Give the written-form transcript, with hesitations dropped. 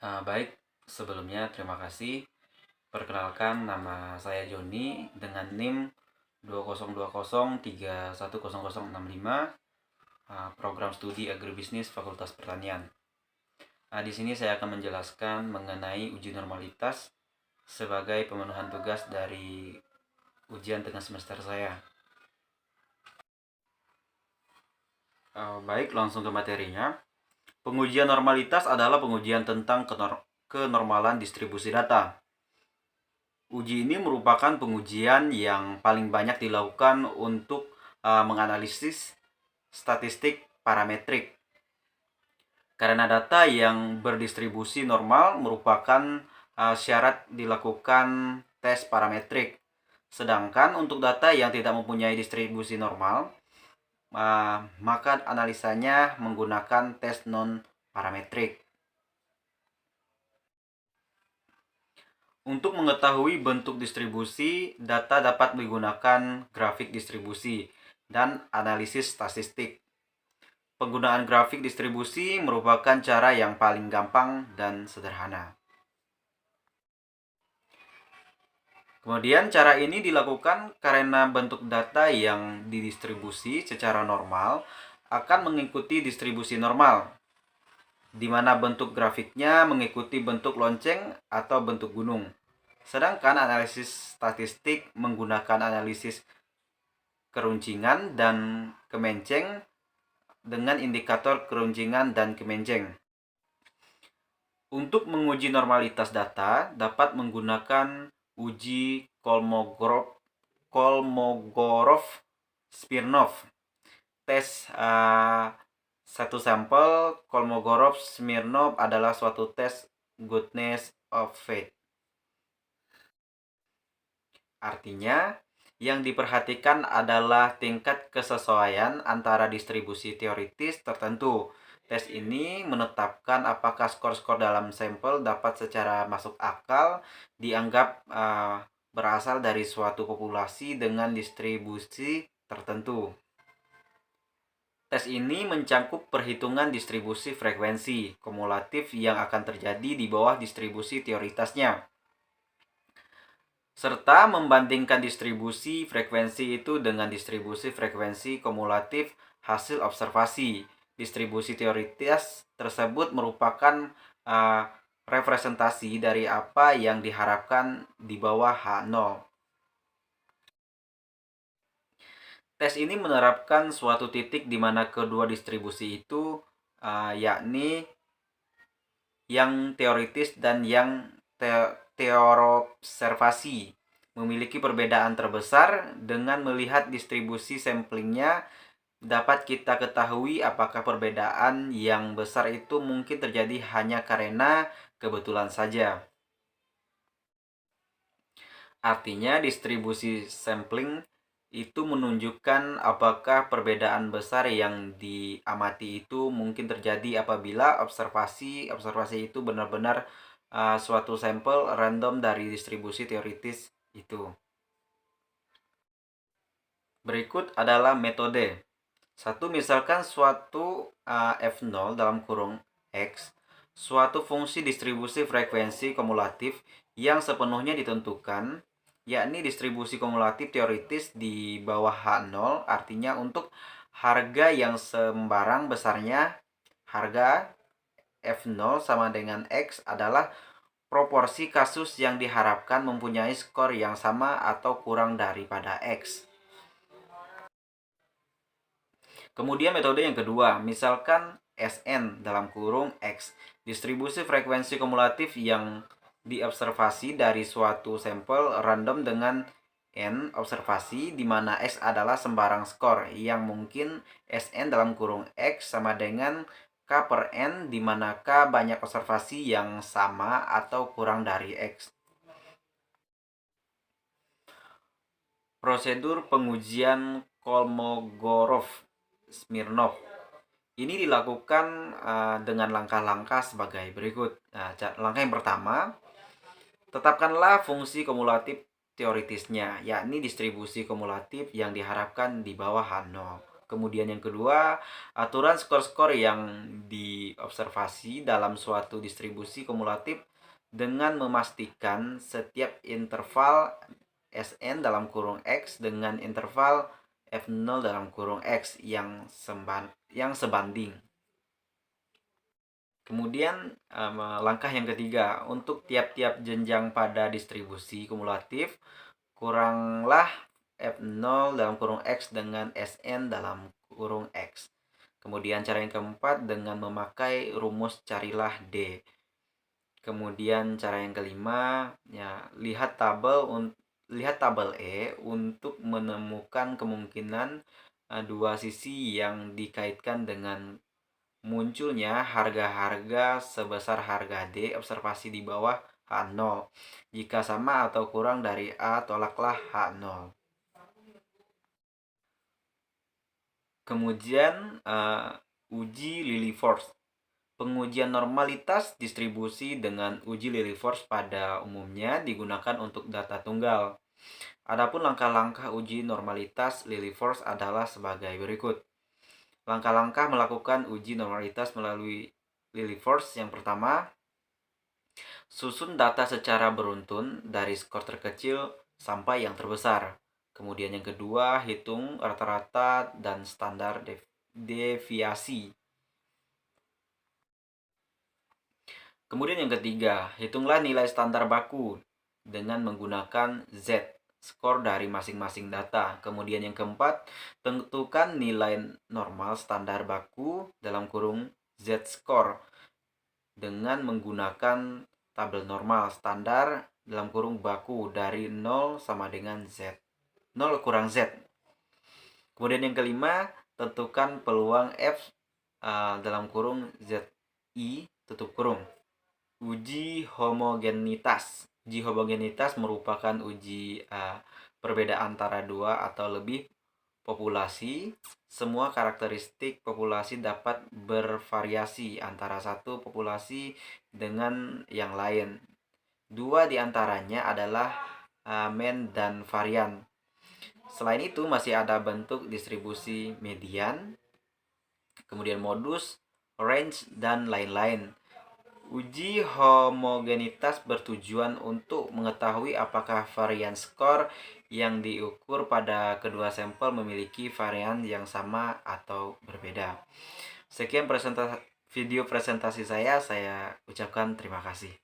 Baik, sebelumnya terima kasih. Perkenalkan, nama saya Joni dengan NIM 2020310065, program studi agribisnis Fakultas Pertanian. Di sini saya akan menjelaskan mengenai uji normalitas sebagai pemenuhan tugas dari ujian tengah semester saya. Baik, langsung ke materinya. Pengujian normalitas adalah pengujian tentang kenormalan distribusi data. Uji ini merupakan pengujian yang paling banyak dilakukan untuk menganalisis statistik parametrik. Karena data yang berdistribusi normal merupakan syarat dilakukan tes parametrik. Sedangkan untuk data yang tidak mempunyai distribusi normal, maka analisanya menggunakan tes non-parametrik. Untuk mengetahui bentuk distribusi, data dapat menggunakan grafik distribusi dan analisis statistik. Penggunaan grafik distribusi merupakan cara yang paling gampang dan sederhana. Kemudian cara ini dilakukan karena bentuk data yang didistribusi secara normal akan mengikuti distribusi normal, di mana bentuk grafiknya mengikuti bentuk lonceng atau bentuk gunung. Sedangkan analisis statistik menggunakan analisis keruncingan dan kemenceng dengan indikator keruncingan dan kemenceng. Untuk menguji normalitas data dapat menggunakan uji Kolmogorov-Smirnov. Tes satu sampel Kolmogorov-Smirnov adalah suatu tes goodness of faith. Artinya, yang diperhatikan adalah tingkat kesesuaian antara distribusi teoritis tertentu. Tes ini menetapkan apakah skor-skor dalam sampel dapat secara masuk akal dianggap berasal dari suatu populasi dengan distribusi tertentu. Tes ini mencakup perhitungan distribusi frekuensi kumulatif yang akan terjadi di bawah distribusi teoritasnya, serta membandingkan distribusi frekuensi itu dengan distribusi frekuensi kumulatif hasil observasi. Distribusi teoritis tersebut merupakan representasi dari apa yang diharapkan di bawah H0. Tes ini menerapkan suatu titik di mana kedua distribusi itu yakni yang teoritis dan yang teorobservasi memiliki perbedaan terbesar. Dengan melihat distribusi samplingnya dapat kita ketahui apakah perbedaan yang besar itu mungkin terjadi hanya karena kebetulan saja. Artinya distribusi sampling itu menunjukkan apakah perbedaan besar yang diamati itu mungkin terjadi apabila observasi itu benar-benar suatu sampel random dari distribusi teoritis itu. Berikut adalah metode. Satu, misalkan suatu F0 dalam kurung X, suatu fungsi distribusi frekuensi kumulatif yang sepenuhnya ditentukan, yakni distribusi kumulatif teoritis di bawah H0, artinya untuk harga yang sembarang besarnya, harga F0 sama dengan X adalah proporsi kasus yang diharapkan mempunyai skor yang sama atau kurang daripada X. Kemudian metode yang kedua, misalkan Sn dalam kurung X, distribusi frekuensi kumulatif yang diobservasi dari suatu sampel random dengan N observasi, di mana X adalah sembarang skor yang mungkin Sn dalam kurung X sama dengan K per N, di mana K banyak observasi yang sama atau kurang dari X. Prosedur pengujian Kolmogorov-Smirnov ini dilakukan dengan langkah-langkah sebagai berikut. Langkah yang pertama, tetapkanlah fungsi kumulatif teoritisnya, yakni distribusi kumulatif yang diharapkan di bawah H0. Kemudian yang kedua, aturan skor-skor yang diobservasi dalam suatu distribusi kumulatif dengan memastikan setiap interval Sn dalam kurung X dengan interval F0 dalam kurung X yang sebanding. Kemudian langkah yang ketiga, untuk tiap-tiap jenjang pada distribusi kumulatif, kuranglah F0 dalam kurung X dengan Sn dalam kurung X. Kemudian cara yang keempat dengan memakai rumus carilah D. Kemudian cara yang kelima, ya, lihat tabel E untuk menemukan kemungkinan dua sisi yang dikaitkan dengan munculnya harga-harga sebesar harga D observasi di bawah H0. Jika sama atau kurang dari A, tolaklah H0. Kemudian uji Lilliefors. Pengujian normalitas distribusi dengan uji Lilliefors pada umumnya digunakan untuk data tunggal. Adapun langkah-langkah uji normalitas Lilliefors adalah sebagai berikut. Langkah-langkah melakukan uji normalitas melalui Lilliefors. Yang pertama, susun data secara beruntun dari skor terkecil sampai yang terbesar. Kemudian yang kedua, hitung rata-rata dan standar deviasi. Kemudian yang ketiga, hitunglah nilai standar baku dengan menggunakan Z, skor dari masing-masing data. Kemudian yang keempat, tentukan nilai normal standar baku dalam kurung Z skor dengan menggunakan tabel normal standar dalam kurung baku dari 0 sama dengan Z. 0 kurang Z. Kemudian yang kelima, tentukan peluang F dalam kurung ZI tutup kurung. Uji homogenitas. Uji homogenitas merupakan uji perbedaan antara dua atau lebih populasi. Semua karakteristik populasi dapat bervariasi antara satu populasi dengan yang lain. Dua diantaranya adalah mean dan varian. Selain itu masih ada bentuk distribusi median, kemudian modus, range, dan lain-lain. Uji homogenitas bertujuan untuk mengetahui apakah varian skor yang diukur pada kedua sampel memiliki varian yang sama atau berbeda. Sekian video presentasi saya ucapkan terima kasih.